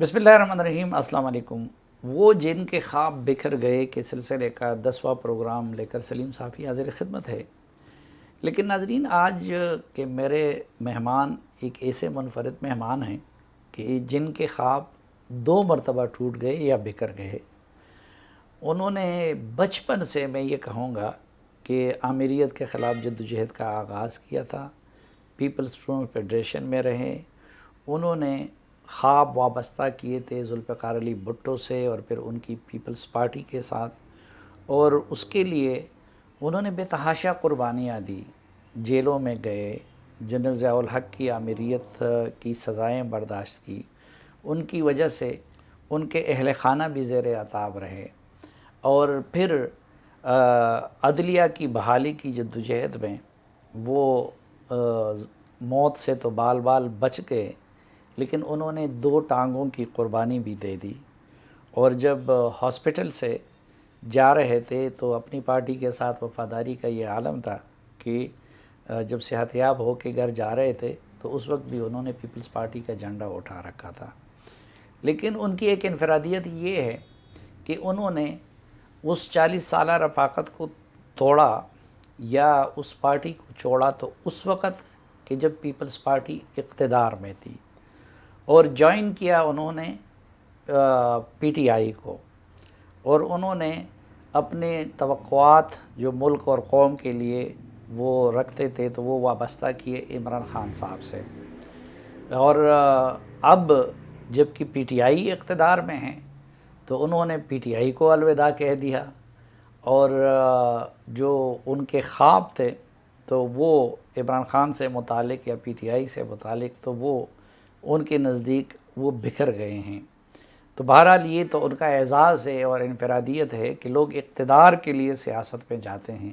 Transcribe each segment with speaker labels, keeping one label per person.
Speaker 1: بسم اللہ الرحمن الرحیم۔ السلام علیکم۔ وہ جن کے خواب بکھر گئے کے سلسلے کا 10واں پروگرام لے کر سلیم صافی حاضر خدمت ہے۔ لیکن ناظرین، آج کے میرے مہمان ایک ایسے منفرد مہمان ہیں کہ جن کے خواب 2 مرتبہ ٹوٹ گئے یا بکھر گئے۔ انہوں نے بچپن سے، میں یہ کہوں گا کہ آمیریت کے خلاف جدوجہد کا آغاز کیا تھا، پیپلز اسٹوڈنٹ فیڈریشن میں رہے۔ انہوں نے خواب وابستہ کیے تھے ذوالفقار علی بھٹو سے اور پھر ان کی پیپلز پارٹی کے ساتھ، اور اس کے لیے انہوں نے بے تحاشا قربانیاں دی، جیلوں میں گئے، جنرل ضیاء الحق کی آمیریت کی سزائیں برداشت کی، ان کی وجہ سے ان کے اہل خانہ بھی زیر عتاب رہے، اور پھر عدلیہ کی بحالی کی جدوجہد میں وہ موت سے تو بال بال بچ گئے، لیکن انہوں نے 2 ٹانگوں کی قربانی بھی دے دی۔ اور جب ہاسپٹل سے جا رہے تھے تو اپنی پارٹی کے ساتھ وفاداری کا یہ عالم تھا کہ جب صحت یاب ہو کے گھر جا رہے تھے تو اس وقت بھی انہوں نے پیپلز پارٹی کا جھنڈا اٹھا رکھا تھا۔ لیکن ان کی ایک انفرادیت یہ ہے کہ انہوں نے اس 40 سالہ رفاقت کو توڑا یا اس پارٹی کو چھوڑا تو اس وقت کہ جب پیپلز پارٹی اقتدار میں تھی، اور جوائن کیا انہوں نے پی ٹی آئی کو، اور انہوں نے اپنے توقعات جو ملک اور قوم کے لیے وہ رکھتے تھے تو وہ وابستہ کیے عمران خان صاحب سے۔ اور اب جب کہ پی ٹی آئی اقتدار میں ہیں تو انہوں نے پی ٹی آئی کو الوداع کہہ دیا، اور جو ان کے خواب تھے تو وہ عمران خان سے متعلق یا پی ٹی آئی سے متعلق تو وہ ان کے نزدیک وہ بکھر گئے ہیں۔ تو بہرحال یہ تو ان کا اعزاز ہے اور انفرادیت ہے کہ لوگ اقتدار کے لیے سیاست میں جاتے ہیں،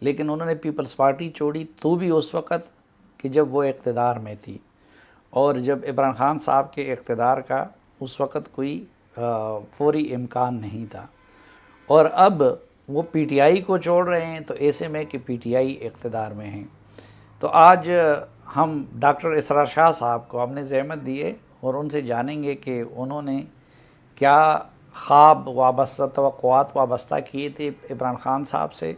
Speaker 1: لیکن انہوں نے پیپلز پارٹی چھوڑی تو بھی اس وقت کہ جب وہ اقتدار میں تھی، اور جب عمران خان صاحب کے اقتدار کا اس وقت کوئی فوری امکان نہیں تھا، اور اب وہ پی ٹی آئی کو چھوڑ رہے ہیں تو ایسے میں کہ پی ٹی آئی اقتدار میں ہیں۔ تو آج ہم ڈاکٹر اسرار شاہ صاحب کو ہم نے زحمت دی ہے اور ان سے جانیں گے کہ انہوں نے کیا خواب وابستہ، توقعات وابستہ کیے تھے عمران خان صاحب سے،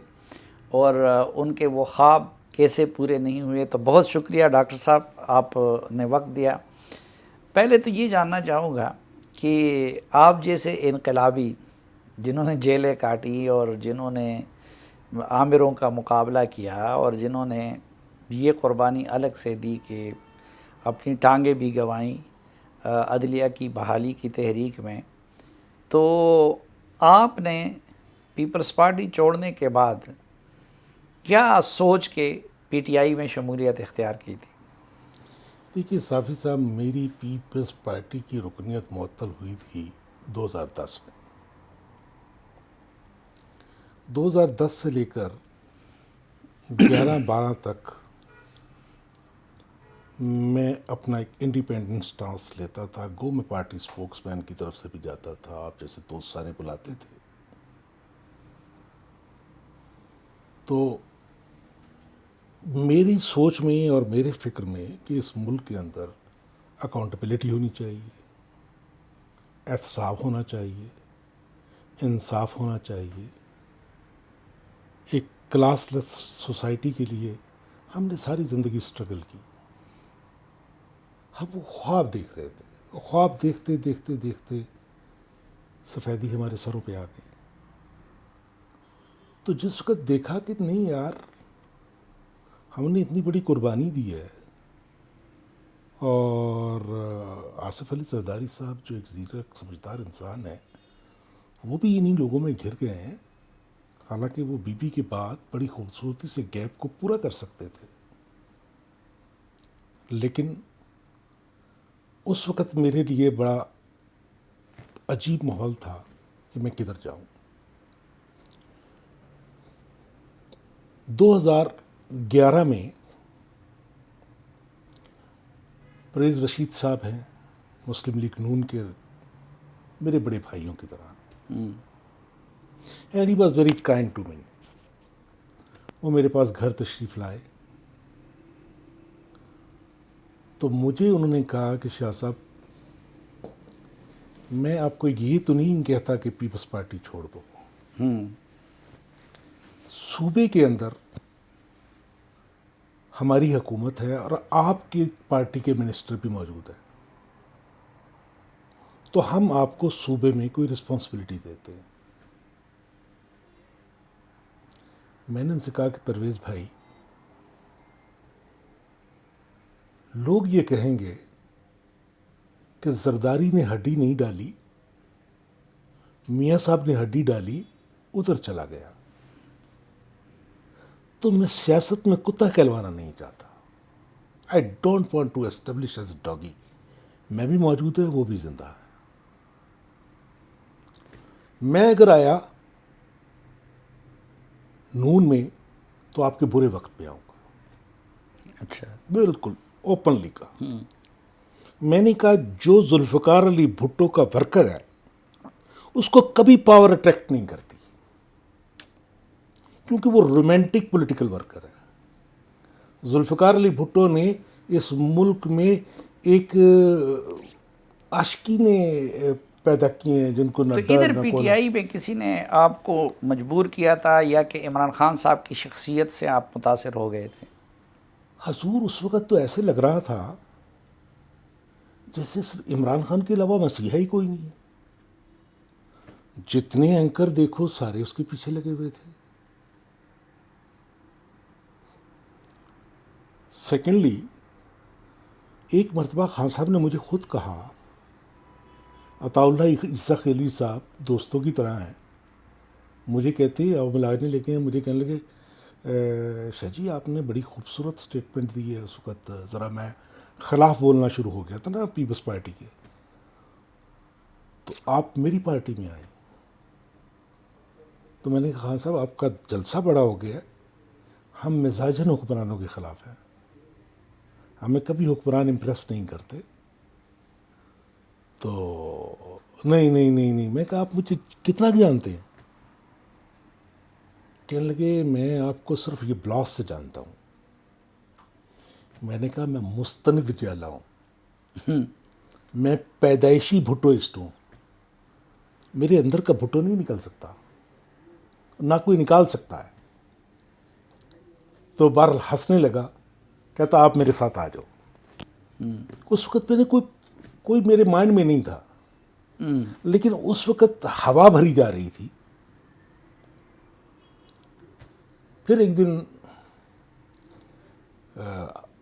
Speaker 1: اور ان کے وہ خواب کیسے پورے نہیں ہوئے۔ تو بہت شکریہ ڈاکٹر صاحب، آپ نے وقت دیا۔ پہلے تو یہ جاننا چاہوں گا کہ آپ جیسے انقلابی جنہوں نے جیلیں کاٹی اور جنہوں نے آمروں کا مقابلہ کیا اور جنہوں نے یہ قربانی الگ سے دی کہ اپنی ٹانگیں بھی گنوائیں عدلیہ کی بحالی کی تحریک میں، تو آپ نے پیپلز پارٹی چھوڑنے کے بعد کیا سوچ کے پی ٹی آئی میں شمولیت اختیار کی تھی؟
Speaker 2: دیکھیے صافی صاحب، میری پیپلز پارٹی کی رکنیت معطل ہوئی تھی 2010 میں۔ 2010 سے لے کر 11-12 تک میں اپنا ایک انڈیپینڈنٹ سٹانس لیتا تھا، گو میں پارٹی سپوکس مین کی طرف سے بھی جاتا تھا، آپ جیسے دوست سارے بلاتے تھے۔ تو میری سوچ میں اور میرے فکر میں کہ اس ملک کے اندر اکاؤنٹیبلٹی ہونی چاہیے، احتساب ہونا چاہیے، انصاف ہونا چاہیے، ایک کلاس لیس سوسائٹی کے لیے ہم نے ساری زندگی سٹرگل کی۔ ہم وہ خواب دیکھ رہے تھے، وہ خواب دیکھتے دیکھتے دیکھتے سفیدی ہمارے سروں پہ آ گئی۔ تو جس وقت دیکھا کہ نہیں یار، ہم نے اتنی بڑی قربانی دی ہے، اور آصف علی زرداری صاحب جو ایک زیرک سمجھدار انسان ہے، وہ بھی انہی لوگوں میں گھر گئے ہیں، حالانکہ وہ بی بی کے بعد بڑی خوبصورتی سے گیپ کو پورا کر سکتے تھے، لیکن اس وقت میرے لیے بڑا عجیب ماحول تھا کہ میں کدھر جاؤں۔ 2011 میں پرویز رشید صاحب ہیں، مسلم لیگ نون کے میرے بڑے بھائیوں کی طرح، and he was very kind to me. وہ میرے پاس گھر تشریف لائے تو مجھے انہوں نے کہا کہ شاہ صاحب، میں آپ کو یہ تو نہیں کہتا کہ پیپلز پارٹی چھوڑ دو. صوبے کے اندر ہماری حکومت ہے اور آپ کی پارٹی کے منسٹر بھی موجود ہیں, تو ہم آپ کو صوبے میں کوئی رسپانسبلٹی دیتے ہیں. میں نے ان سے کہا کہ پرویز بھائی, لوگ یہ کہیں گے کہ زرداری نے ہڈی نہیں ڈالی, میاں صاحب نے ہڈی ڈالی, ادھر چلا گیا. تو میں سیاست میں کتا کہلوانا نہیں چاہتا. I don't want to establish as a doggy. میں بھی موجود ہے, وہ بھی زندہ ہے. میں اگر آیا نون میں تو آپ کے برے وقت پہ آؤں گا.
Speaker 1: اچھا.
Speaker 2: بالکل اوپنلی کہا. میں نے کہا جو ذوالفقار علی بھٹو کا ورکر ہے اس کو کبھی پاور اٹریکٹ نہیں کرتی, کیونکہ وہ رومانٹک پولیٹیکل ورکر ہے. ذوالفقار علی بھٹو نے اس ملک میں ایک عاشقین پیدا کیے ہیں جن کو نہ
Speaker 1: تو
Speaker 2: ڈر
Speaker 1: ادھر
Speaker 2: نہ
Speaker 1: پی ٹی
Speaker 2: کولا.
Speaker 1: آئی میں کسی نے آپ کو مجبور کیا تھا یا کہ عمران خان صاحب کی شخصیت سے آپ متاثر ہو گئے تھے؟
Speaker 2: حضور اس وقت تو ایسے لگ رہا تھا جیسے عمران خان کے علاوہ مسیحا ہی کوئی نہیں ہے. جتنے اینکر دیکھو سارے اس کے پیچھے لگے ہوئے تھے. سیکنڈلی, ایک مرتبہ خان صاحب نے مجھے خود کہا, عطا اللہ عیسیٰ خیلوی صاحب دوستوں کی طرح ہیں, مجھے کہتے اور ملانے لے کے مجھے کہنے لگے شاہ جی آپ نے بڑی خوبصورت سٹیٹمنٹ دی ہے. اس وقت ذرا میں خلاف بولنا شروع ہو گیا تھا نا پیپلز پارٹی کے, تو آپ میری پارٹی میں آئے. تو میں نے کہا خان صاحب آپ کا جلسہ بڑا ہو گیا, ہم مزاجن حکمرانوں کے خلاف ہیں, ہمیں کبھی حکمران امپریس نہیں کرتے. تو نہیں نہیں نہیں نہیں, میں کہا آپ مجھے کتنا جانتے ہیں؟ کہنے لگے میں آپ کو صرف یہ بلاس سے جانتا ہوں. میں نے کہا میں مستند جالا ہوں, میں پیدائشی بھٹوسٹ ہوں, میرے اندر کا بھٹو نہیں نکل سکتا, نہ کوئی نکال سکتا ہے. تو بہرحال ہنسنے لگا, کہتا آپ میرے ساتھ آ جاؤ. اس وقت میں نے کوئی میرے مائنڈ میں نہیں تھا, لیکن اس وقت ہوا بھری جا رہی تھی. پھر ایک دن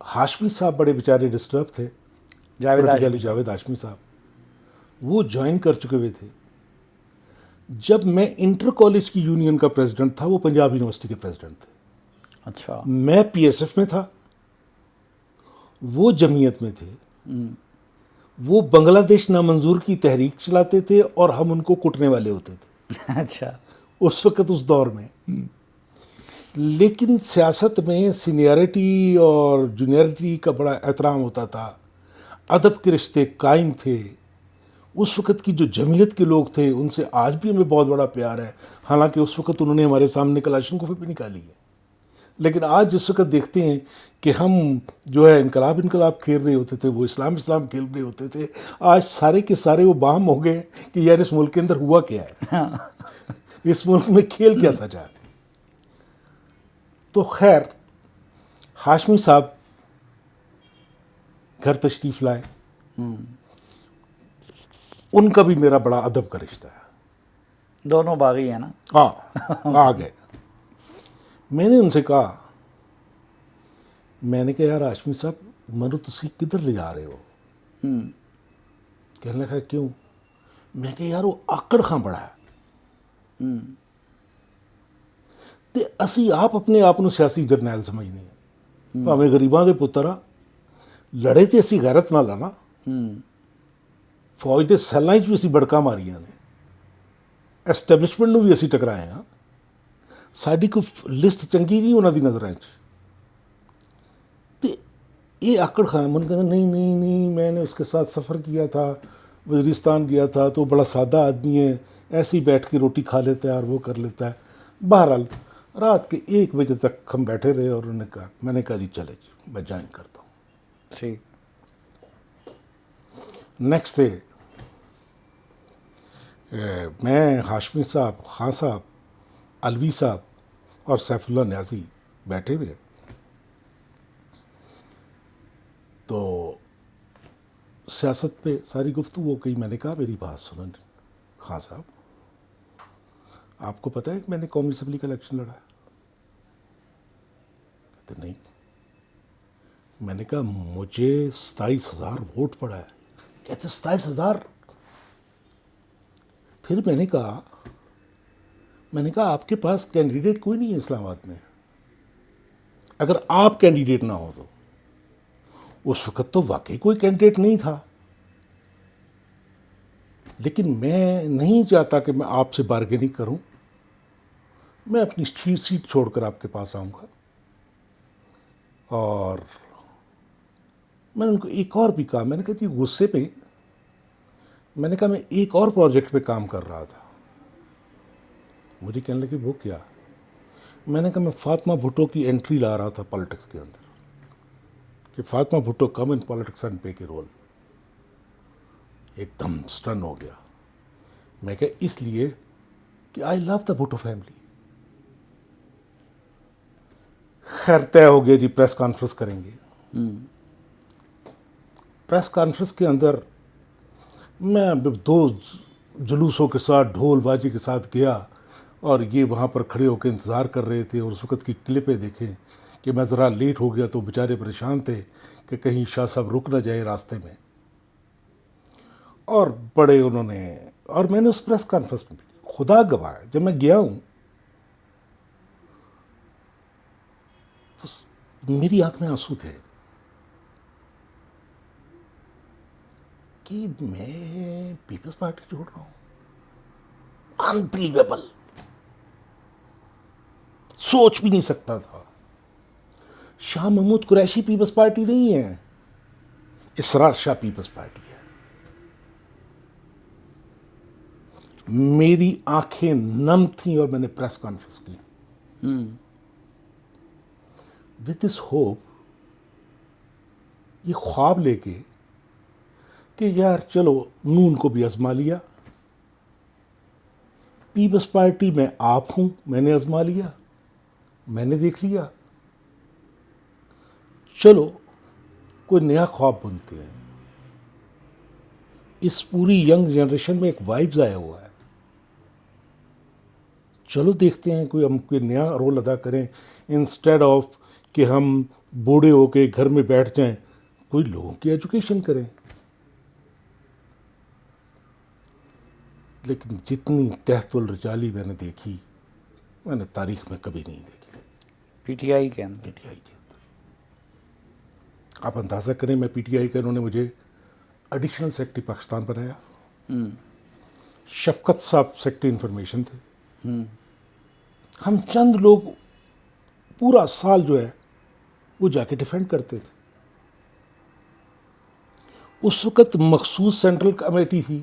Speaker 2: ہاشمی صاحب بڑے بیچارے ڈسٹرب تھے, جاوید ہاشمی صاحب, وہ جوائن کر چکے ہوئے تھے. جب میں انٹر کالج کی یونین کا پریزیڈنٹ تھا, وہ پنجاب یونیورسٹی کے پریزیڈنٹ تھے.
Speaker 1: اچھا.
Speaker 2: میں پی ایس ایف میں تھا, وہ جمعیت میں تھے. وہ بنگلہ دیش نامنظور کی تحریک چلاتے تھے اور ہم ان کو کٹنے والے ہوتے تھے.
Speaker 1: اچھا.
Speaker 2: اس وقت اس دور میں. لیکن سیاست میں سینئرٹی اور جونیئرٹی کا بڑا احترام ہوتا تھا, ادب کے رشتے قائم تھے. اس وقت کی جو جمعیت کے لوگ تھے ان سے آج بھی ہمیں بہت بڑا پیار ہے, حالانکہ اس وقت انہوں نے ہمارے سامنے کلاشنکوف بھی نکالی ہے. لیکن آج جس وقت دیکھتے ہیں کہ ہم جو ہے انقلاب کھیل رہے ہوتے تھے, وہ اسلام کھیل رہے ہوتے تھے, آج سارے کے سارے وہ باہم ہو گئے کہ یار اس ملک کے اندر ہوا کیا ہے, اس ملک میں کھیل کیا سجا ہے. تو خیر, ہاشمی صاحب گھر تشریف لائے. ان کا بھی میرا بڑا ادب کا رشتہ ہے.
Speaker 1: دونوں باغی ہیں نا.
Speaker 2: ہاں آ گئے. میں نے ان سے کہا, میں نے کہا یار ہاشمی صاحب منو تسی کدھر لے جا رہے ہو؟ کہنے لگا کیوں؟ میں کہا یار وہ آکڑ خاں بڑا ہے, تے اسی آپ اپنے آپ نو سیاسی جرنیل سمجھنے ہیں, بھاویں غریباں دے پتر ہاں, لڑے تے اسی غیرت نال نا. فوج دے سیلاں وچ بھی اسی بڑکاں ماریاں نے, ایسٹیبلشمنٹ نو بھی اسی ٹکرائے ہاں. ساری کوئی لسٹ چنگی نہیں انہوں دی نظریں چ. تے یہ آکڑ خان من کہتا نہیں نہیں نہیں, میں نے اس کے ساتھ سفر کیا تھا, وزیرستان گیا تھا, تو بڑا سادہ آدمی ہے, ایسے ہی بیٹھ کے روٹی کھا لیتا ہے اور وہ کر لیتا ہے. بہرحال رات کے 1 بجے تک ہم بیٹھے رہے اور انہوں نے کہا, میں نے کہا جی چلے جی میں جوائن کرتا ہوں.
Speaker 1: ٹھیک.
Speaker 2: نیکسٹ ڈے میں، ہاشمی صاحب، خان صاحب، الوی صاحب اور سیف اللہ نیازی بیٹھے ہوئے ہیں. تو سیاست پہ ساری گفتگو ہو گئی. میں نے کہا میری بات سنیں خان صاحب، آپ کو پتہ ہے کہ میں نے قومی اسمبلی کا الیکشن لڑا ہے؟ کہتے نہیں. میں نے کہا مجھے 27,000 ووٹ پڑا ہے. کہتے 27,000؟ پھر میں نے کہا آپ کے پاس کینڈیڈیٹ کوئی نہیں ہے اسلام آباد میں. اگر آپ کینڈیڈیٹ نہ ہو تو اس وقت تو واقعی کوئی کینڈیڈیٹ نہیں تھا. لیکن میں نہیں چاہتا کہ میں آپ سے بارگیننگ کروں. میں اپنی سیٹ چھوڑ کر آپ کے پاس آؤں گا. اور میں نے ان کو ایک اور بھی کہا. میں نے کہا جی غصے پہ میں نے کہا میں ایک اور پروجیکٹ پہ کام کر رہا تھا. مجھے کہنے لگے وہ کیا؟ میں نے کہا میں فاطمہ بھٹو کی انٹری لا رہا تھا پالیٹکس کے اندر کہ فاطمہ بھٹو کم ان پالیٹکس اینڈ پے کے رول. ایک دم سٹن ہو گیا. میں کہا اس لیے کہ آئی لو دا بھٹو فیملی. خیر طے ہو گیا جی پریس کانفرنس کریں گے. پریس کانفرنس کے اندر میں 2 جلوسوں کے ساتھ ڈھول باجی کے ساتھ گیا اور یہ وہاں پر کھڑے ہو کے انتظار کر رہے تھے. اور اس وقت کی کلپیں دیکھیں کہ میں ذرا لیٹ ہو گیا تو بیچارے پریشان تھے کہ کہیں شاہ صاحب رک نہ جائیں راستے میں. اور بڑے انہوں نے، اور میں نے اس پریس کانفرنس میں خدا گواہ ہے جب میں گیا ہوں تو میری آنکھ میں آنسو تھے کہ میں پیپلز پارٹی چھوڑ رہا ہوں. انبلیویبل. سوچ بھی نہیں سکتا تھا. شاہ محمود قریشی پیپلز پارٹی نہیں ہے، اسرار شاہ پیپلز پارٹی ہے. میری آنکھیں نم تھیں اور میں نے پریس کانفرنس کی وتھ دس ہوپ، یہ خواب لے کے کہ یار چلو نون کو بھی آزما لیا، پیپلز پارٹی میں آپ ہوں، میں نے آزما لیا، میں نے دیکھ لیا، چلو کوئی نیا خواب بنتے ہیں. اس پوری ینگ جنریشن میں ایک وائبز آیا ہوا ہے. چلو دیکھتے ہیں کوئی ہم کوئی نیا رول ادا کریں انسٹیڈ آف کہ ہم بوڑھے ہو کے گھر میں بیٹھ جائیں. کوئی لوگوں کی ایجوکیشن کریں. لیکن جتنی تحت الرجالی میں نے دیکھی میں نے تاریخ میں کبھی نہیں دیکھی.
Speaker 1: پی ٹی آئی کے اندر.
Speaker 2: پی ٹی آئی کے اندر آپ اندازہ کریں، میں پی ٹی آئی کا انہوں نے مجھے ایڈیشنل سیکرٹری پاکستان بنایا. شفقت صاحب سیکرٹری انفارمیشن تھے. ہم چند لوگ پورا سال جو ہے وہ جا کے ڈیفینڈ کرتے تھے. اس وقت مخصوص سینٹرل کمیٹی تھی.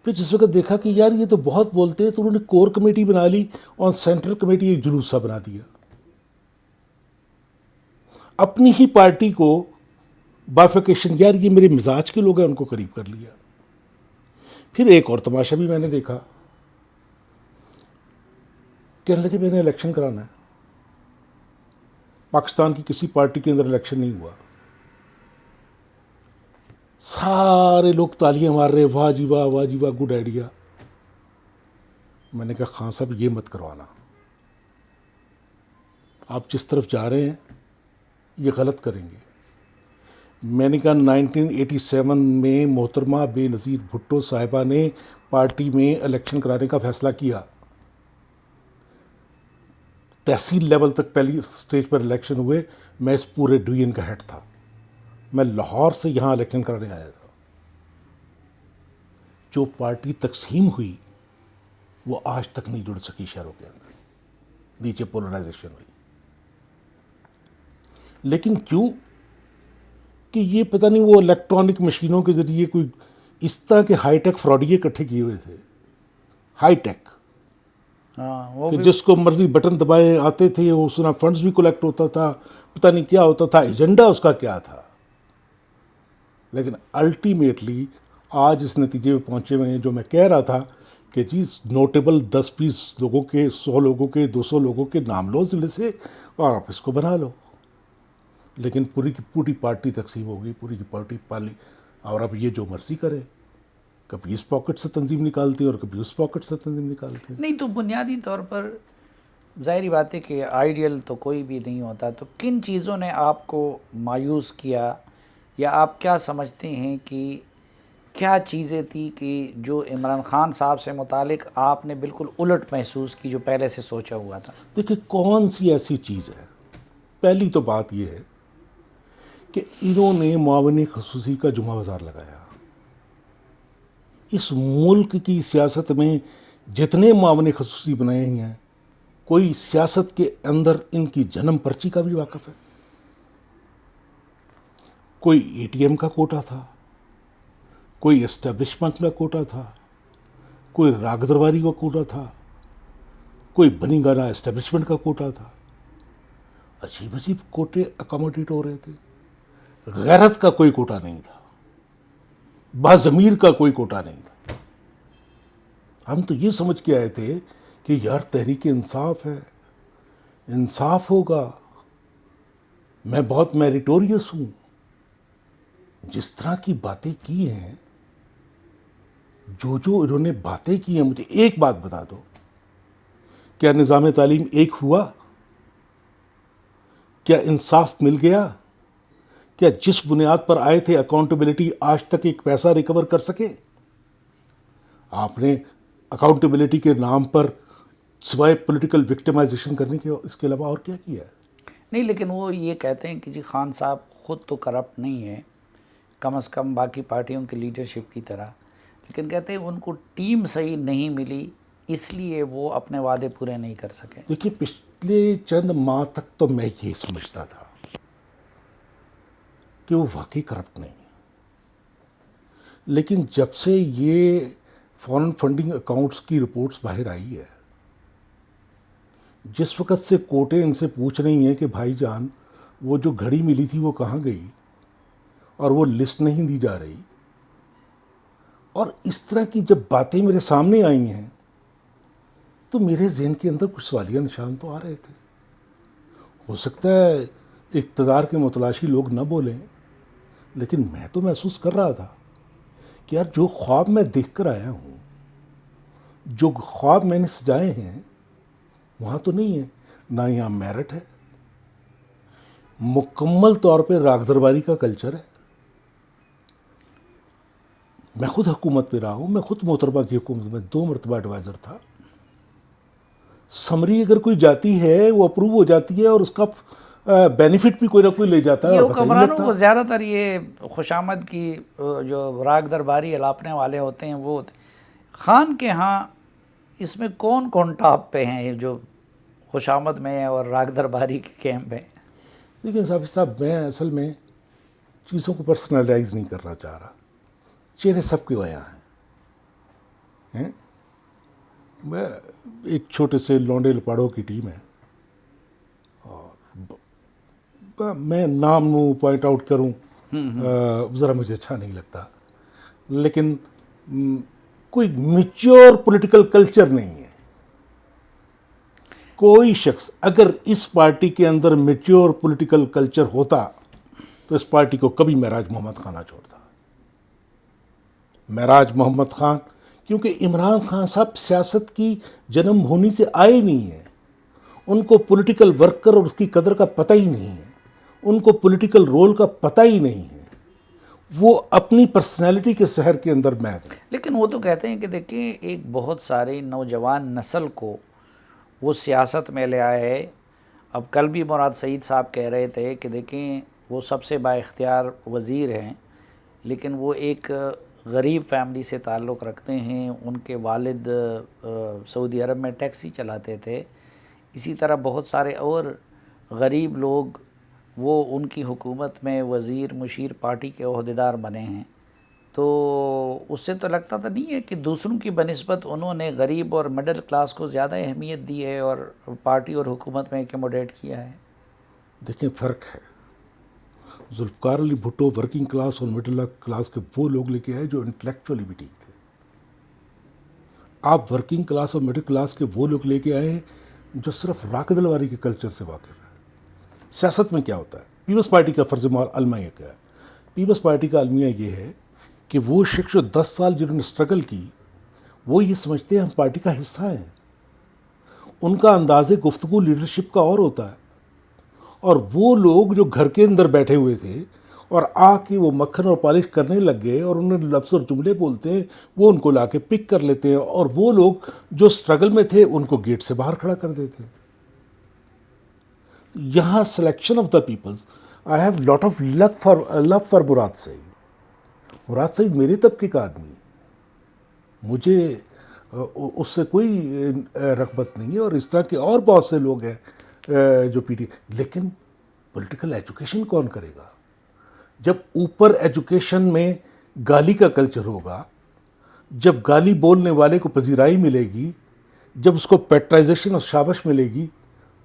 Speaker 2: پھر جس وقت دیکھا کہ یار یہ تو بہت بولتے ہیں تو انہوں نے کور کمیٹی بنا لی اور سینٹرل کمیٹی ایک جلوس سا بنا دیا. اپنی ہی پارٹی کو بائفیکیشن، یار یہ میرے مزاج کے لوگ ہیں، ان کو قریب کر لیا. پھر ایک اور تماشا بھی میں نے دیکھا. کہنے لگے میں نے الیکشن کرانا ہے. پاکستان کی کسی پارٹی کے اندر الیکشن نہیں ہوا. سارے لوگ تالیاں مار رہے، واہ جی واہ، واہ جی واہ، گڈ آئیڈیا. میں نے کہا خان صاحب یہ مت کروانا، آپ جس طرف جا رہے ہیں یہ غلط کریں گے. میں نے کہا 1987 میں محترمہ بے نظیر بھٹو صاحبہ نے پارٹی میں الیکشن کرانے کا فیصلہ کیا. تحصیل لیول تک پہلی سٹیج پر الیکشن ہوئے. میں اس پورے ڈویژن کا ہیڈ تھا. میں لاہور سے یہاں الیکشن کرانے آیا تھا. جو پارٹی تقسیم ہوئی وہ آج تک نہیں جڑ سکی شہروں کے اندر. نیچے پولرائزیشن ہوئی. لیکن کیوں؟ کہ یہ پتہ نہیں وہ الیکٹرانک مشینوں کے ذریعے کوئی اس طرح کے ہائی ٹیک فراڈیے اکٹھے کیے ہوئے تھے. ہائی ٹیک کہ جس کو مرضی بٹن دبائے آتے تھے. اس طرح فنڈز بھی کلیکٹ ہوتا تھا. پتہ نہیں کیا ہوتا تھا، ایجنڈا اس کا کیا تھا. لیکن الٹیمیٹلی آج اس نتیجے پہ پہنچے ہوئے ہیں جو میں کہہ رہا تھا کہ جی نوٹیبل 10-20 لوگوں کے 100 لوگوں کے 200 لوگوں کے نام لو ضلع سے اور آپ اس کو بنا لو. لیکن پوری کی پوری پارٹی تقسیم ہو گئی, پوری کی پارٹی پالی, اور اب یہ جو مرضی کرے, کبھی اس پاکٹ سے تنظیم نکالتی ہے اور کبھی اس پاکٹ سے تنظیم نکالتی ہے.
Speaker 1: نہیں تو بنیادی طور پر ظاہری بات ہے کہ آئیڈیل تو کوئی بھی نہیں ہوتا. تو کن چیزوں نے آپ کو مایوس کیا, یا آپ کیا سمجھتے ہیں کہ کیا چیزیں تھی کہ جو عمران خان صاحب سے متعلق آپ نے بالکل الٹ محسوس کی جو پہلے سے سوچا ہوا تھا؟
Speaker 2: دیکھیں کون سی ایسی چیز ہے. پہلی تو بات یہ ہے کہ انہوں نے معاون خصوصی کا جمعہ بازار لگایا. اس ملک کی سیاست میں جتنے معاون خصوصی بنائے ہیں, کوئی سیاست کے اندر ان کی جنم پرچی کا بھی واقف ہے؟ کوئی اے ٹی ایم کا کوٹا تھا, کوئی اسٹیبلشمنٹ کا کوٹا تھا, کوئی راگ درباری کا کوٹا تھا, کوئی بنی گانا اسٹیبلشمنٹ کا کوٹا تھا. عجیب عجیب کوٹے اکاموڈیٹ ہو رہے تھے. غیرت کا کوئی کوٹا نہیں تھا, باضمیر کا کوئی کوٹا نہیں تھا. ہم تو یہ سمجھ کے آئے تھے کہ یار تحریک انصاف ہے, انصاف ہوگا, میں بہت میریٹوریس ہوں. جس طرح کی باتیں کی ہیں, جو انہوں نے باتیں کی ہیں, مجھے ایک بات بتا دو, کیا نظام تعلیم ایک ہوا؟ کیا انصاف مل گیا؟ کیا جس بنیاد پر آئے تھے اکاؤنٹیبلٹی آج تک ایک پیسہ ریکور کر سکے؟ آپ نے اکاؤنٹیبلٹی کے نام پر سوائے پولیٹیکل وکٹمائزیشن کرنے کے اس کے علاوہ اور کیا کیا ہے؟
Speaker 1: نہیں, لیکن وہ یہ کہتے ہیں کہ جی خان صاحب خود تو کرپٹ نہیں ہے, کم از کم باقی پارٹیوں کی لیڈرشپ کی طرح, لیکن کہتے ہیں ان کو ٹیم صحیح نہیں ملی, اس لیے وہ اپنے وعدے پورے نہیں کر سکے.
Speaker 2: دیکھیے پچھلے چند ماہ تک تو میں یہ سمجھتا تھا کہ وہ واقعی کرپٹ نہیں ہے, لیکن جب سے یہ فارن فنڈنگ اکاؤنٹس کی رپورٹس باہر آئی ہے, جس وقت سے کوٹے ان سے پوچھ رہی ہیں کہ بھائی جان وہ جو گھڑی ملی تھی وہ کہاں گئی, اور وہ لسٹ نہیں دی جا رہی, اور اس طرح کی جب باتیں میرے سامنے آئی ہیں تو میرے ذہن کے اندر کچھ سوالیہ نشان تو آ رہے تھے. ہو سکتا ہے اقتدار کے متلاشی لوگ نہ بولیں, لیکن میں تو محسوس کر رہا تھا کہ یار جو خواب میں دیکھ کر آیا ہوں, جو خواب میں نے سجائے ہیں, وہاں تو نہیں ہے. نہ یہاں میرٹ ہے, مکمل طور پہ راگ درباری کا کلچر ہے. میں خود حکومت پہ رہا ہوں, میں خود محترمہ کی حکومت میں 2 مرتبہ ایڈوائزر تھا. سمری اگر کوئی جاتی ہے وہ اپروو ہو جاتی ہے اور اس کا بینیفٹ بھی کوئی نہ کوئی لے جاتا ہے.
Speaker 1: یہ
Speaker 2: اور پتہ ہی نہیں
Speaker 1: حکمرانوں
Speaker 2: لگتا.
Speaker 1: کو زیادہ تر یہ خوشامد کی جو راگ درباری الاپنے والے ہوتے ہیں وہ خان کے ہاں اس میں کون کون ٹاپ پہ ہیں جو خوشامد میں اور راگ درباری کے کیمپ ہیں؟
Speaker 2: لیکن صاحب میں اصل میں چیزوں کو پرسنلائز نہیں کرنا چاہ رہا. چہرے سب کے وہاں ہیں. میں ایک چھوٹے سے لونڈے لپاڑوں کی ٹیم ہے, اور میں نام نو پوائنٹ آؤٹ کروں ذرا مجھے اچھا نہیں لگتا, لیکن کوئی میچور پولیٹیکل کلچر نہیں ہے. کوئی شخص اگر اس پارٹی کے اندر میچور پولیٹیکل کلچر ہوتا تو اس پارٹی کو کبھی معراج محمد خان نہ چھوڑتا. معراج محمد خان, کیونکہ عمران خان صاحب سیاست کی جنم بھومی سے آئے نہیں ہیں, ان کو پولیٹیکل ورکر اور اس کی قدر کا پتہ ہی نہیں ہے, ان کو پولیٹیکل رول کا پتہ ہی نہیں ہے. وہ اپنی پرسنالٹی کے سحر کے اندر محو ہیں.
Speaker 1: لیکن وہ تو کہتے ہیں کہ دیکھیں ایک بہت سارے نوجوان نسل کو وہ سیاست میں لے آئے ہے. اب کل بھی مراد سعید صاحب کہہ رہے تھے کہ دیکھیں وہ سب سے با اختیار وزیر ہیں, لیکن وہ ایک غریب فیملی سے تعلق رکھتے ہیں. ان کے والد سعودی عرب میں ٹیکسی چلاتے تھے. اسی طرح بہت سارے اور غریب لوگ وہ ان کی حکومت میں وزیر مشیر پارٹی کے عہدیدار بنے ہیں. تو اس سے تو لگتا تو نہیں ہے کہ دوسروں کی بنسبت انہوں نے غریب اور مڈل کلاس کو زیادہ اہمیت دی ہے اور پارٹی اور حکومت میں ایکوموڈیٹ کیا ہے.
Speaker 2: دیکھیں فرق ہے, ذوالفقار علی بھٹو ورکنگ کلاس اور مڈل کلاس کے وہ لوگ لے کے آئے جو انٹلیکچولی بھی ٹھیک تھے. آپ ورکنگ کلاس اور مڈل کلاس کے وہ لوگ لے کے آئے ہیں جو صرف راکھ دلواری کے کلچر سے واقف ہیں. سیاست میں کیا ہوتا ہے؟ پیپلز پارٹی کا فرض المیہ کیا ہے؟ پیپلز پارٹی کا المیہ یہ ہے کہ وہ شخص جو 10 سال جنہوں نے اسٹرگل کی وہ یہ سمجھتے ہیں ہم پارٹی کا حصہ ہیں. ان کا انداز گفتگو لیڈرشپ کا اور ہوتا ہے. اور وہ لوگ جو گھر کے اندر بیٹھے ہوئے تھے اور آ کے وہ مکھن اور پالش کرنے لگ گئے اور انہیں لفظ اور جملے بولتے ہیں وہ ان کو لا کے پک کر لیتے ہیں، اور وہ لوگ جو اسٹرگل میں تھے ان کو گیٹ سے باہر کھڑا کر دیتے ہیں. یہاں selection of the peoples. I have lot of love for Murad Saeed. Murad Saeed میرے طبقے کا آدمی ہے، مجھے اس سے کوئی رغبت نہیں ہے، اور اس طرح کے اور بہت سے لوگ ہیں جو پی ٹی. لیکن پولیٹیکل ایجوکیشن کون کرے گا؟ جب اوپر ایجوکیشن میں گالی کا کلچر ہوگا، جب گالی بولنے والے کو پذیرائی ملے گی، جب اس کو پیٹرائزیشن اور شابش ملے گی،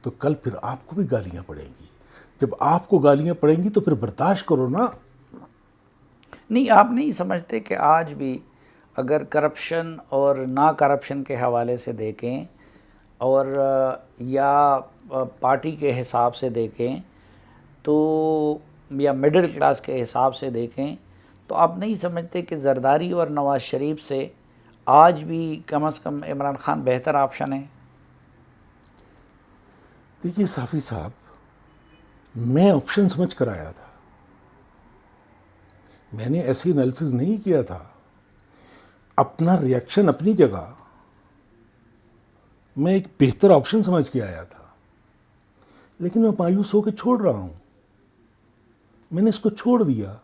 Speaker 2: تو کل پھر آپ کو بھی گالیاں پڑیں گی. جب آپ کو گالیاں پڑیں گی تو پھر برداشت کرو نا.
Speaker 1: نہیں، آپ نہیں سمجھتے کہ آج بھی اگر کرپشن اور نا کرپشن کے حوالے سے دیکھیں اور یا پارٹی کے حساب سے دیکھیں تو یا مڈل کلاس کے حساب سے دیکھیں تو آپ نہیں سمجھتے کہ زرداری اور نواز شریف سے آج بھی کم از کم عمران خان بہتر آپشن ہے؟
Speaker 2: دیکھیے صافی صاحب، میں آپشن سمجھ کر آیا تھا، میں نے ایسی انالیسز نہیں کیا تھا. اپنا ریاکشن اپنی جگہ میں ایک بہتر آپشن سمجھ کے آیا تھا، لیکن میں مایوس ہو کے چھوڑ رہا ہوں. میں نے اس کو چھوڑ دیا.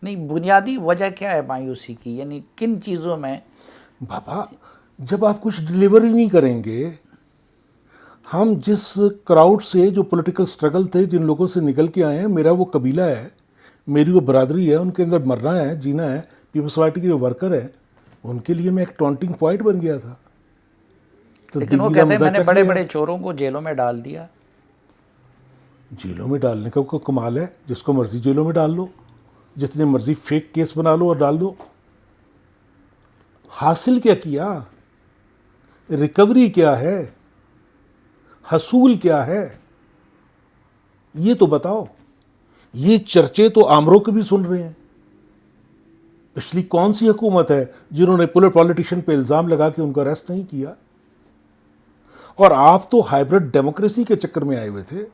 Speaker 1: نہیں، بنیادی وجہ کیا ہے مایوسی کی؟ یعنی کن چیزوں میں؟
Speaker 2: بابا جب آپ کچھ ڈلیور ہی نہیں کریں گے، ہم جس کراؤڈ سے جو پولیٹیکل سٹرگل تھے، جن لوگوں سے نکل کے آئے ہیں، میرا وہ قبیلہ ہے، میری وہ برادری ہے، ان کے اندر مرنا ہے، جینا ہے. پیپلز پارٹی کے جو ورکر ہیں ان کے لیے میں ایک ٹونٹنگ پوائنٹ بن گیا تھا. تو
Speaker 1: لیکن وہ
Speaker 2: دلی کا
Speaker 1: کہتے ہیں
Speaker 2: مزہ
Speaker 1: میں نے
Speaker 2: چکھ
Speaker 1: بڑے
Speaker 2: لیا.
Speaker 1: بڑے چوروں کو جیلوں میں ڈال دیا.
Speaker 2: جیلوں میں ڈالنے کا کوئی کمال ہے؟ جس کو مرضی جیلوں میں ڈال لو، جتنے مرضی فیک کیس بنا لو اور ڈال دو. حاصل کیا کیا؟ ریکوری کیا ہے؟ حصول کیا ہے؟ یہ تو بتاؤ. یہ چرچے تو آمروں کے بھی سن رہے ہیں. پچھلی کون سی حکومت ہے جنہوں نے پولیٹیشین پہ الزام لگا کے ان کو اریسٹ نہیں کیا؟ اور آپ تو ہائیبرڈ ڈیموکریسی کے چکر میں آئے ہوئے تھے.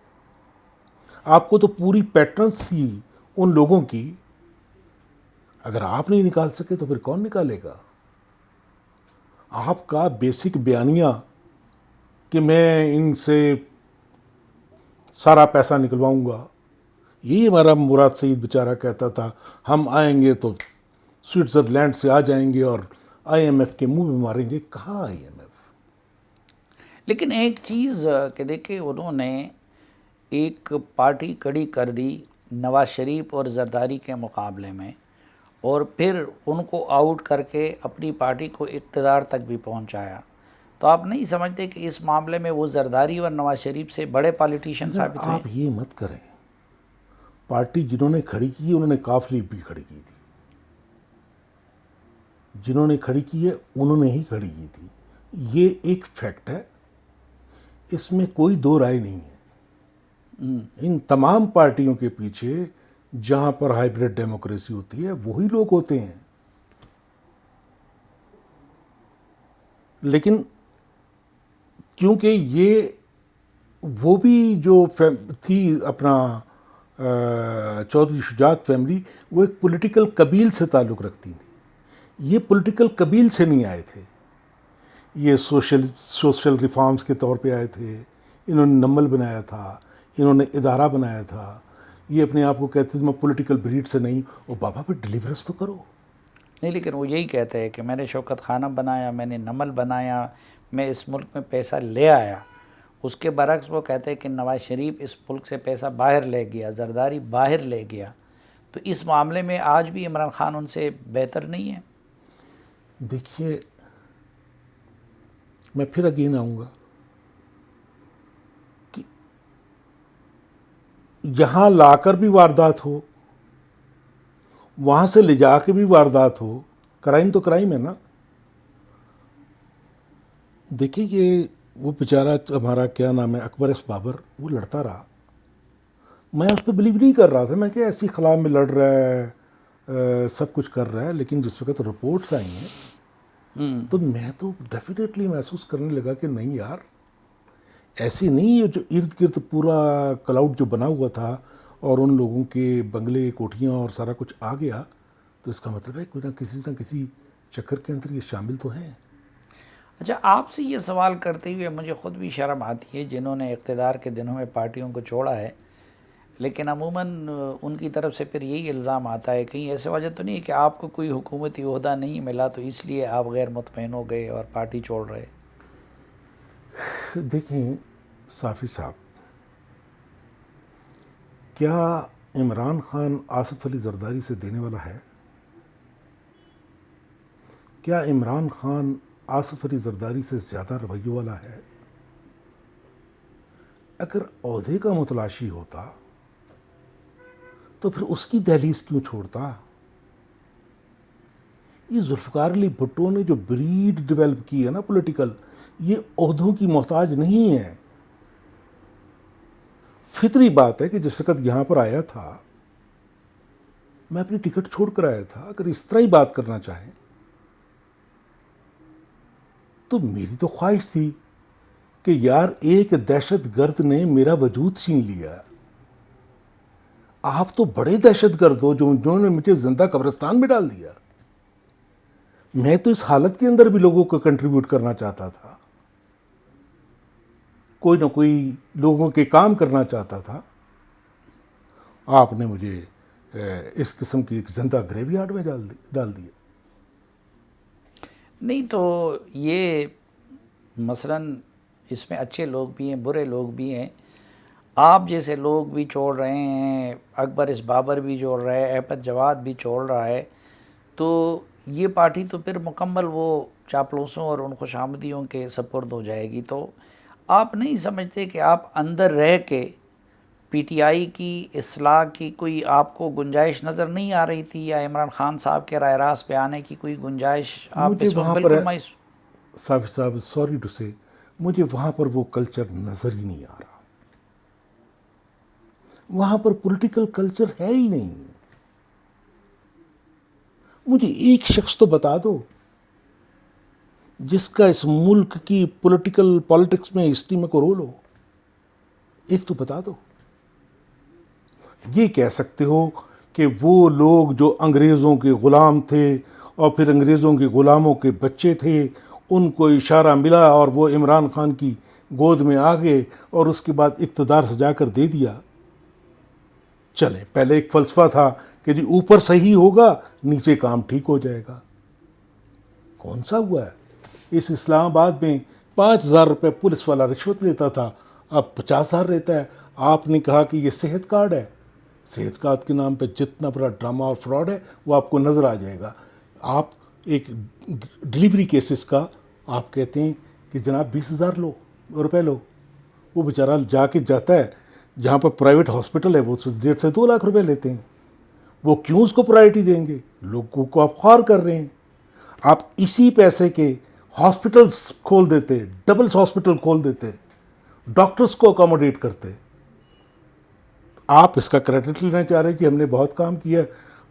Speaker 2: آپ کو تو پوری پیٹرنس تھی ان لوگوں کی. اگر آپ نہیں نکال سکے تو پھر کون نکالے گا؟ آپ کا بیسک بیانیہ کہ میں ان سے سارا پیسہ نکلواؤں گا، یہی ہمارا مراد سعید بیچارہ کہتا تھا، ہم آئیں گے تو سوئٹزرلینڈ سے آ جائیں گے اور آئی ایم ایف کے منہ میں ماریں گے. کہاں آئی ایم ایف؟
Speaker 1: لیکن ایک چیز کہ دیکھیں، انہوں نے ایک پارٹی کھڑی کر دی نواز شریف اور زرداری کے مقابلے میں، اور پھر ان کو آؤٹ کر کے اپنی پارٹی کو اقتدار تک بھی پہنچایا. تو آپ نہیں سمجھتے کہ اس معاملے میں وہ زرداری اور نواز شریف سے بڑے پالیٹیشین ثابت ہوئے؟
Speaker 2: آپ یہ مت کریں. پارٹی جنہوں نے کھڑی کی انہوں نے کافلی بھی کھڑی کی تھی. جنہوں نے کھڑی کی ہے انہوں نے ہی کھڑی کی تھی. یہ ایک فیکٹ ہے، اس میں کوئی دو رائے نہیں ہے. ان تمام پارٹیوں کے پیچھے جہاں پر ہائیبرڈ ڈیموکریسی ہوتی ہے وہی لوگ ہوتے ہیں. لیکن کیونکہ یہ وہ بھی جو تھی اپنا چودھری شجاعت فیملی، وہ ایک پولیٹیکل قبیل سے تعلق رکھتی تھی. یہ پولیٹیکل قبیل سے نہیں آئے تھے، یہ سوشل ریفارمز کے طور پہ آئے تھے. انہوں نے نمبل بنایا تھا، انہوں نے ادارہ بنایا تھا. یہ اپنے آپ کو کہتے تھے میں پولیٹیکل بریڈ سے نہیں. اور بابا پہ ڈیلیورنس تو کرو.
Speaker 1: نہیں، لیکن وہ یہی کہتے ہیں کہ میں نے شوکت خانہ بنایا، میں نے نمل بنایا، میں اس ملک میں پیسہ لے آیا. اس کے برعکس وہ کہتے ہیں کہ نواز شریف اس ملک سے پیسہ باہر لے گیا، زرداری باہر لے گیا. تو اس معاملے میں آج بھی عمران خان ان سے بہتر نہیں ہے؟
Speaker 2: دیکھیے میں پھر اگین آؤں گا کہ یہاں لا کر بھی واردات ہو، وہاں سے لے جا کے بھی واردات ہو، کرائم تو کرائم ہے نا. دیکھیں یہ وہ بیچارہ ہمارا کیا نام ہے اکبر اس بابر، وہ لڑتا رہا. میں اس پہ بلیو نہیں کر رہا تھا، میں کہ ایسی خلا میں لڑ رہا ہے، سب کچھ کر رہا ہے. لیکن جس وقت رپورٹس آئی ہیں تو میں تو ڈیفینیٹلی محسوس کرنے لگا کہ نہیں یار، ایسی نہیں ہے. جو ارد گرد پورا کلاؤڈ جو بنا ہوا تھا اور ان لوگوں کے بنگلے کوٹھیاں اور سارا کچھ آ گیا، تو اس کا مطلب ہے کوئی نہ کسی چکر کے اندر یہ شامل تو ہیں.
Speaker 1: اچھا، آپ سے یہ سوال کرتے ہوئے مجھے خود بھی شرم آتی ہے، جنہوں نے اقتدار کے دنوں میں پارٹیوں کو چھوڑا ہے، لیکن عموماً ان کی طرف سے پھر یہی الزام آتا ہے، کہیں ایسے وجہ تو نہیں کہ آپ کو کوئی حکومتی عہدہ نہیں ملا تو اس لیے آپ غیر مطمئن ہو گئے اور پارٹی چھوڑ رہے؟
Speaker 2: دیکھیں صافی صاحب، کیا عمران خان آصف علی زرداری سے دینے والا ہے؟ کیا عمران خان آصف علی زرداری سے زیادہ رویے والا ہے؟ اگر عہدے کا متلاشی ہوتا تو پھر اس کی دہلیز کیوں چھوڑتا؟ یہ ذوالفقار علی بھٹو نے جو بریڈ ڈیولپ کی ہے نا پولیٹیکل، یہ عہدوں کی محتاج نہیں ہے. فطری بات ہے کہ جس وقت یہاں پر آیا تھا میں اپنی ٹکٹ چھوڑ کر آیا تھا. اگر اس طرح ہی بات کرنا چاہیں تو میری تو خواہش تھی کہ یار ایک دہشت گرد نے میرا وجود چھین لیا. آپ تو بڑے دہشت گرد ہو جنہوں نے مجھے زندہ قبرستان میں ڈال دیا. میں تو اس حالت کے اندر بھی لوگوں کو کنٹریبیوٹ کرنا چاہتا تھا، کوئی نہ کوئی لوگوں کے کام کرنا چاہتا تھا. آپ نے مجھے اس قسم کی ایک زندہ گریو یارڈ میں ڈال دیا.
Speaker 1: نہیں تو یہ مثلاً اس میں اچھے لوگ بھی ہیں، برے لوگ بھی ہیں. آپ جیسے لوگ بھی چھوڑ رہے ہیں، اکبر اس بابر بھی چھوڑ رہا ہے، احمد جواد بھی چھوڑ رہا ہے، تو یہ پارٹی تو پھر مکمل وہ چاپلوسوں اور ان خوش آمدیوں کے سپرد ہو جائے گی. تو آپ نہیں سمجھتے کہ آپ اندر رہ کے پی ٹی آئی کی اصلاح کی کوئی آپ کو گنجائش نظر نہیں آ رہی تھی، یا عمران خان صاحب کے رائے راست پہ آنے کی کوئی گنجائش آپ
Speaker 2: مجھے
Speaker 1: اس وقت
Speaker 2: وہاں پر
Speaker 1: بالکل
Speaker 2: صافی صاحب سوری ٹو سے، مجھے وہاں پر وہ کلچر نظر ہی نہیں آ رہا. وہاں پر پولیٹیکل کلچر ہے ہی نہیں. مجھے ایک شخص تو بتا دو جس کا اس ملک کی پالیٹکس میں ہسٹری میں کوئی رول ہو. ایک تو بتا دو. یہ کہہ سکتے ہو کہ وہ لوگ جو انگریزوں کے غلام تھے اور پھر انگریزوں کے غلاموں کے بچے تھے، ان کو اشارہ ملا اور وہ عمران خان کی گود میں آ گئے اور اس کے بعد اقتدار سجا کر دے دیا. چلے پہلے ایک فلسفہ تھا کہ جی اوپر صحیح ہوگا نیچے کام ٹھیک ہو جائے گا. کون سا ہوا ہے؟ اس اسلام آباد میں 5,000 روپے پولیس والا رشوت لیتا تھا، اب 50,000 لیتا ہے. آپ نے کہا کہ یہ صحت کارڈ ہے. صحت کارڈ کے نام پہ جتنا بڑا ڈرامہ اور فراڈ ہے وہ آپ کو نظر آ جائے گا. آپ ایک ڈلیوری کیسز کا آپ کہتے ہیں کہ جناب 20,000 روپے لو. وہ بیچارہ جا کے جاتا ہے جہاں پر پرائیویٹ ہاسپٹل ہے، وہ 1.5 سے 2 لاکھ روپے لیتے ہیں. وہ کیوں اس کو پرائرٹی دیں گے؟ لوگوں کو آپ خوار کر رہے ہیں. آپ اسی پیسے کے ہاسپٹلز کھول دیتے، ڈبلز ہاسپٹل کھول دیتے، ڈاکٹرز کو اکاموڈیٹ کرتے. آپ اس کا کریڈٹ لینا چاہ رہے ہیں کہ ہم نے بہت کام کیا.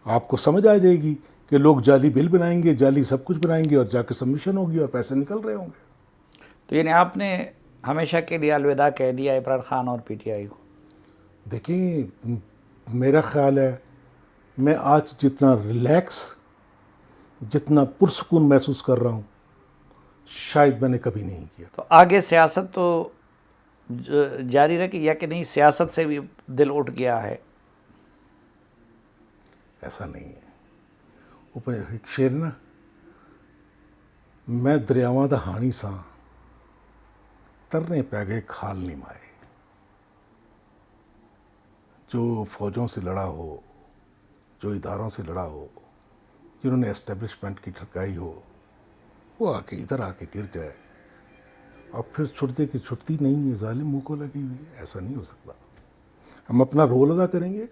Speaker 2: آپ کو سمجھ آ جائے گی کہ لوگ جعلی بل بنائیں گے، جعلی سب کچھ بنائیں گے اور جا کے سبمیشن ہوگی اور پیسے نکل رہے ہوں گے.
Speaker 1: تو یعنی آپ نے ہمیشہ کے لیے الوداع کہہ دیا عمران خان اور پی ٹی آئی کو؟
Speaker 2: دیکھیں میرا خیال ہے میں آج جتنا ریلیکس، جتنا پرسکون محسوس کر رہا ہوں شاید میں نے کبھی نہیں کیا.
Speaker 1: تو آگے سیاست تو جاری رکھی یا کہ نہیں، سیاست سے بھی دل اٹھ گیا ہے؟
Speaker 2: ایسا نہیں ہے. اوپر ایک شعر نا، میں دریاواں دا ہانی ساں ترنے پہ گئے کھال نہیں مائے. جو فوجوں سے لڑا ہو، جو اداروں سے لڑا ہو، جنہوں نے اسٹیبلشمنٹ کی ٹھکائی ہو، وہ آ کے ادھر آ کے گر جائے اور پھر چھٹتے کی چھٹتی نہیں ہے، ظالم منہ کو لگی ہوئی ہے. ایسا نہیں ہو سکتا. ہم اپنا رول ادا کریں گے.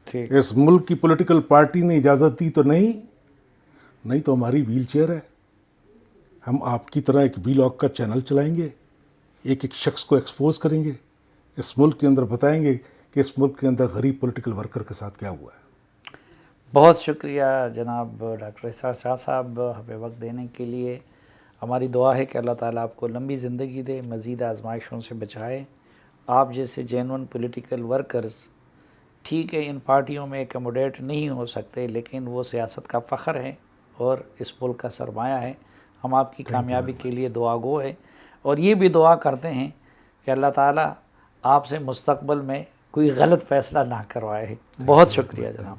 Speaker 1: ٹھیک.
Speaker 2: اس ملک کی پولیٹیکل پارٹی نے اجازت دی تو نہیں تو ہماری ویل چیئر ہے. ہم آپ کی طرح ایک وی لاگ کا چینل چلائیں گے, ایک ایک شخص کو ایکسپوز کریں گے, اس ملک کے اندر بتائیں گے کہ اس ملک کے اندر غریب پولیٹیکل ورکر کے ساتھ کیا ہوا ہے.
Speaker 1: بہت شکریہ جناب ڈاکٹر اسرار شاہ صاحب ہمیں وقت دینے کے لیے. ہماری دعا ہے کہ اللہ تعالیٰ آپ کو لمبی زندگی دے, مزید آزمائشوں سے بچائے. آپ جیسے جینون پولیٹیکل ورکرز ٹھیک ہے ان پارٹیوں میں ایکوموڈیٹ نہیں ہو سکتے, لیکن وہ سیاست کا فخر ہے اور اس ملک کا سرمایہ ہے. ہم آپ کی کامیابی کے لیے دعا گو ہے, اور یہ بھی دعا کرتے ہیں کہ اللہ تعالیٰ آپ سے مستقبل میں کوئی غلط فیصلہ نہ کروائے. بہت شکریہ جناب.